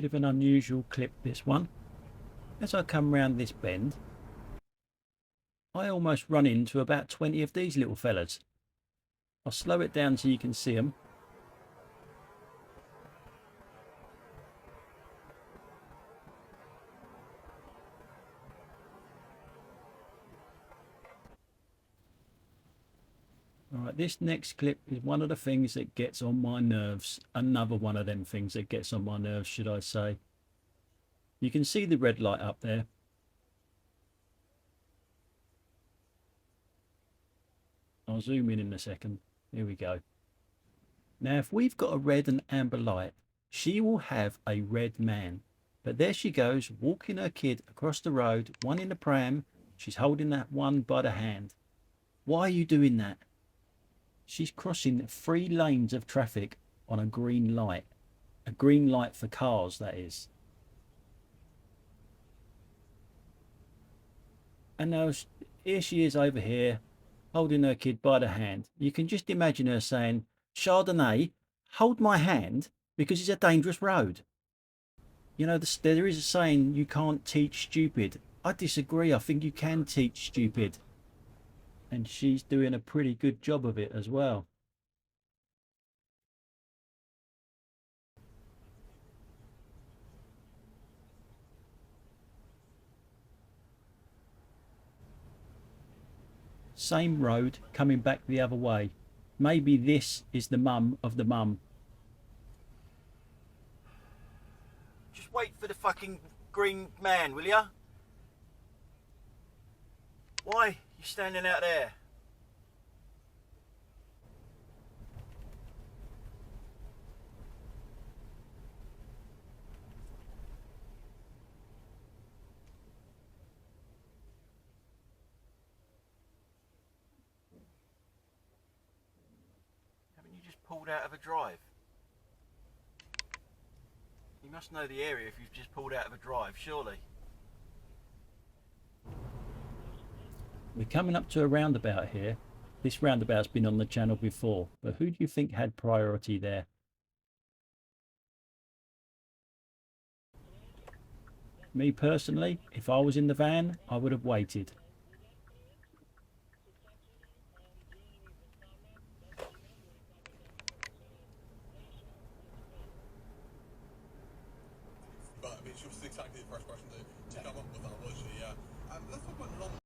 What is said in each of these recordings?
Bit of an unusual clip, this one. As I come round this bend, I almost run into about 20 of these little fellas. I'll slow it down so you can see them. Alright, this next clip is one of the things that gets on my nerves. Another one of them things that gets on my nerves, should I say. You can see the red light up there. I'll zoom in a second. Here we go. Now, if we've got a red and amber light, she will have a red man. But there she goes, walking her kid across the road, one in the pram. She's holding that one by the hand. Why are you doing that? She's crossing 3 lanes of traffic on a green light. A green light for cars, that is. And now here she is over here, holding her kid by the hand. You can just imagine her saying, Chardonnay, hold my hand because it's a dangerous road. You know, there is a saying, you can't teach stupid. I disagree. I think you can teach stupid. And she's doing a pretty good job of it as well. Same road coming back the other way. Maybe this is the mum of the mum. Just wait for the fucking green man, will ya? Why? You standing out there? Haven't you just pulled out of a drive? You must know the area if you've just pulled out of a drive, surely. We're coming up to a roundabout here. This roundabout's been on the channel before, but who do you think had priority there? Me personally, if I was in the van, I would have waited. But I mean, she was exactly the first person to come up with that, was she? Yeah. Let's talk about London.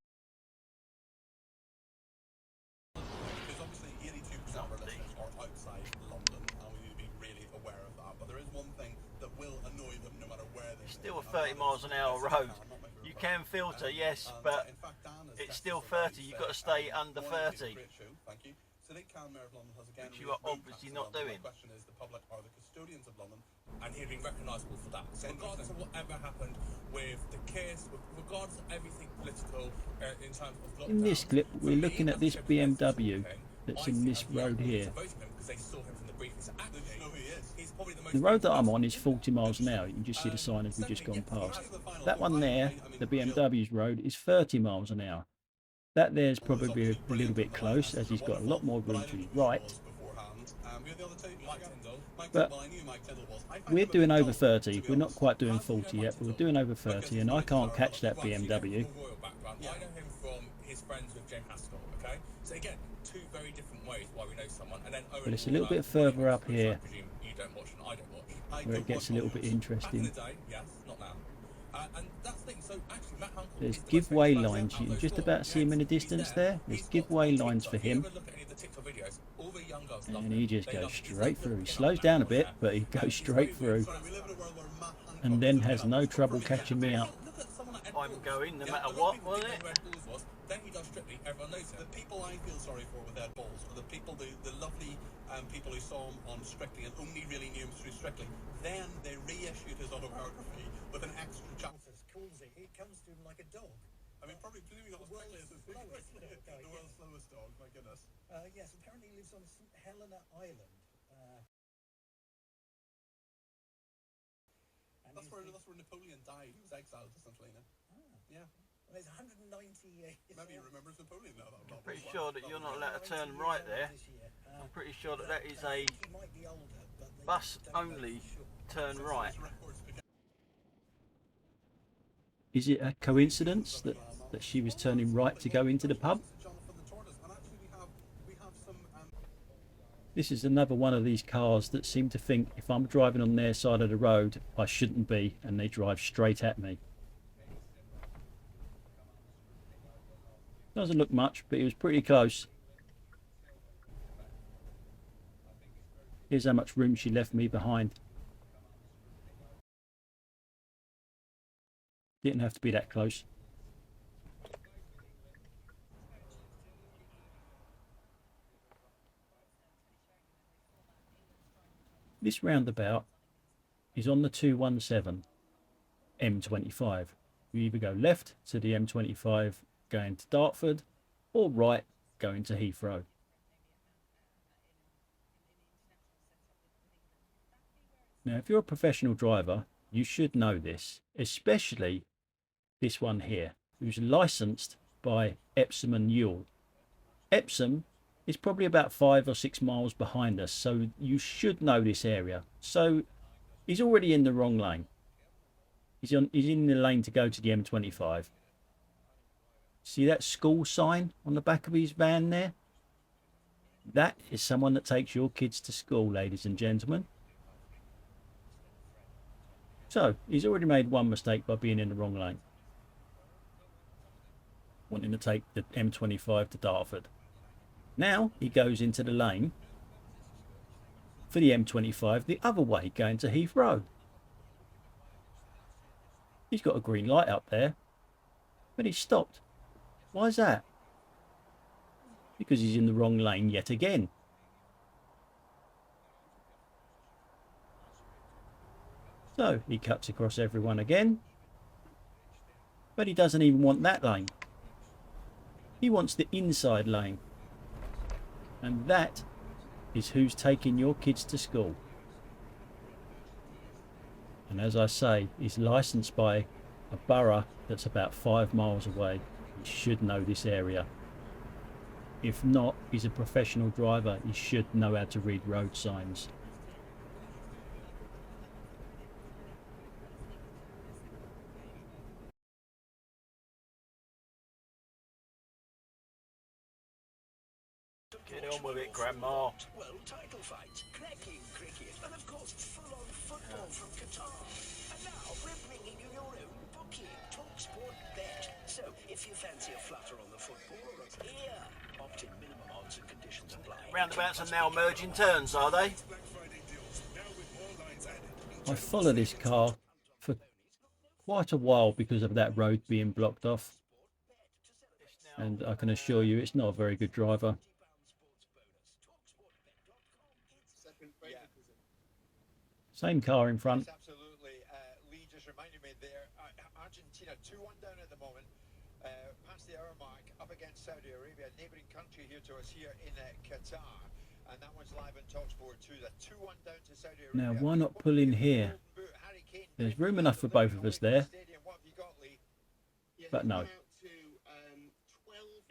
Because obviously 82% of our listeners are outside London, and we need to be really aware of that. But there is one thing that will annoy them no matter where they Still a 30 miles an hour road. You can filter, yes, but it's still 30. You've got to stay under 30. Thank you. Which you are obviously not doing. The question is, the public are the custodians of London, and he'd be recognisable for that. So regardless of whatever happened with the case, regardless of everything political in terms of lockdown, In this clip, we're looking at this BMW that's in this road here. The road that I'm on is 40 miles an hour. You can just see the sign as we've just gone past. That one there, the BMW's road, is 30 miles an hour. That there's probably a little bit close, as he's got a lot more room to his right. But we're doing over 30. We're not quite doing 40 yet, but we're doing over 30, and I can't catch that BMW. I know him from his friends with Jane Haskell, okay? So again, 2 very different ways why we know someone, and then But it's a little bit further up here where it gets a little bit interesting. There's giveaway lines. You can just about see him in the distance there. There's giveaway lines for him. And he just goes straight through. He slows down a bit, but he goes straight through. And then has no trouble catching me up. I'm going no matter what, wasn't it? Then he does Strictly, everyone knows it. The people I feel sorry for with their balls are the people, the lovely people who saw him on Strictly and only really knew him through Strictly. Then they reissued his autobiography with an extra chapter. It comes to him like a dog. I mean, probably presuming that was the world's slowest dog, my goodness. Yes, apparently he lives on St. Helena Island. That's where Napoleon died. He was exiled to St. Helena. Yeah. Well, there's 190 years. Maybe he remembers Napoleon now. I'm pretty sure that you're not allowed to turn right there. I'm pretty sure that that is a bus only turn right. Is it a coincidence that she was turning right to go into the pub? Jonathan the Tortoise, and actually we have some. This is another one of these cars that seem to think if I'm driving on their side of the road, I shouldn't be, and they drive straight at me. Doesn't look much, but it was pretty close. Here's how much room she left me behind. Didn't have to be that close. This roundabout is on the 217 M25. You either go left to the M25 going to Dartford or right going to Heathrow. Now, if you're a professional driver, you should know this, especially this one here, who's licensed by Epsom and Ewell. Epsom is probably about 5 or 6 miles behind us, so you should know this area. So he's already in the wrong lane. He's in the lane to go to the M25. See that school sign on the back of his van there? That is someone that takes your kids to school, ladies and gentlemen. So he's already made one mistake by being in the wrong lane, wanting to take the M25 to Dartford. Now he goes into the lane for the M25 the other way, going to Heathrow. He's got a green light up there, but he's stopped. Why is that? Because he's in the wrong lane yet again. So he cuts across everyone again, but he doesn't even want that lane. He wants the inside lane. And that is who's taking your kids to school. And as I say, he's licensed by a borough that's about 5 miles away. He should know this area. If not, he's a professional driver. He should know how to read road signs. Get on with it, Grandma. World title fights, cracking cricket, and of course full-on football from Qatar. And now we're bringing you your own bookie, TalkSport Bet. So if you fancy a flutter on the football, here. Opt-in minimum odds and conditions apply. Roundabouts are now merging turns, are they? I follow this car for quite a while because of that road being blocked off. And I can assure you it's not a very good driver. Same car in front. Absolutely. Lee just reminded me there, Argentina 2-1 down at the moment, past the hour mark, up against Saudi Arabia, a neighbouring country here to us here in Qatar, and that one's live on TalkSport 2. The 2-1 down to Saudi Arabia. Now, why not pull in here? There's room enough for both of us there. But no,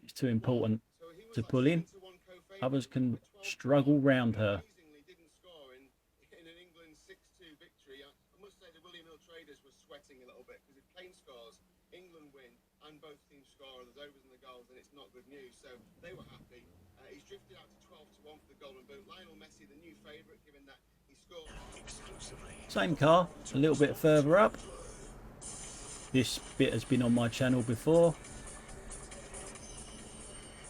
it's too important to pull in. Others can struggle round her. A little bit, because if Kane scores, England win, and both teams score, there's overs and the goals, and it's not good news. So they were happy. He's drifted out to 12-1 for the Golden Boot. Lionel Messi, the new favourite, given that he scored exclusively. Same car, a little bit further up. This bit has been on my channel before.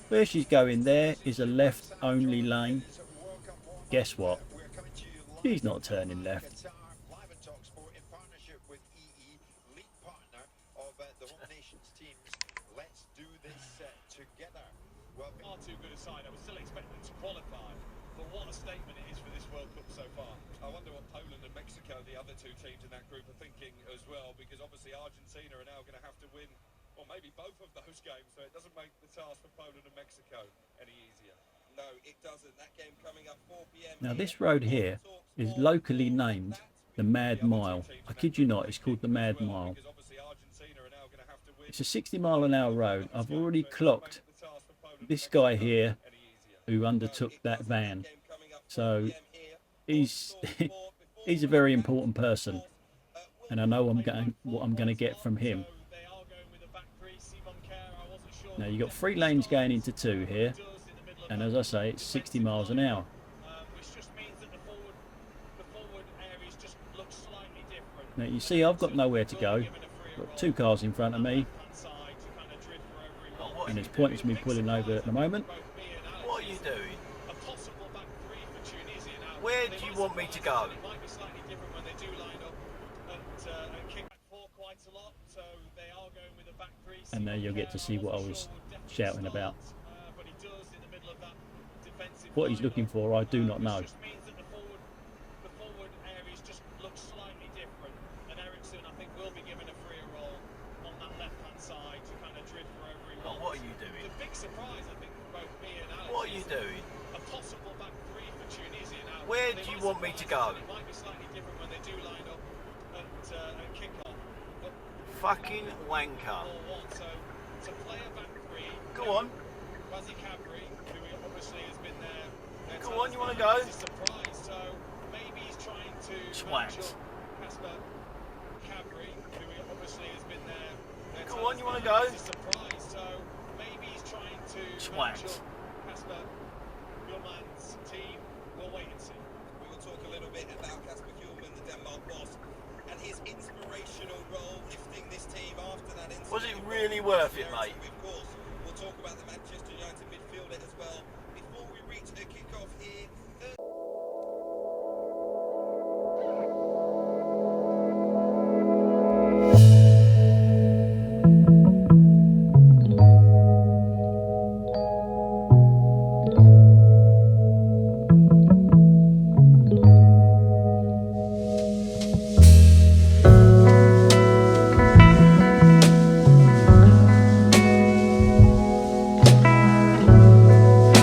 Where she's going there is a left-only lane. Guess what? She's not turning left. Far too good a side. I was still expecting them to qualify, but what a statement it is for this World Cup so far. I wonder what Poland and Mexico, the other two teams in that group, are thinking as well, because obviously Argentina are now going to have to win, or maybe both of those games, so it doesn't make the task for Poland and Mexico any easier. No, it doesn't. That game coming up 4 p.m. Now this road here is locally named the Mad Mile. I kid you not, it's called the Mad Mile. It's a 60-mile-an-hour road. I've already clocked this guy here who undertook that van, so he's he's a very important person, and I know what I'm going to get from him. Now you've got 3 lanes going into 2 here, and as I say, it's 60 miles an hour. Now you see I've got nowhere to go. I've got 2 cars in front of me, and it's pointless me pulling over at the moment. What are you doing? Where do you want me to go? And now you'll get to see what I was shouting about. What he's looking for, I do not know. What are you doing? What are you doing? Where do you want me to go? Fucking wanker. Go on. Go on, you want to go? Twat. Go on, you want to go? Twat. We will talk a little bit about Casper Hjulman, the Denmark boss, and his inspirational role lifting this team after that incident. Was it really worth it, mate?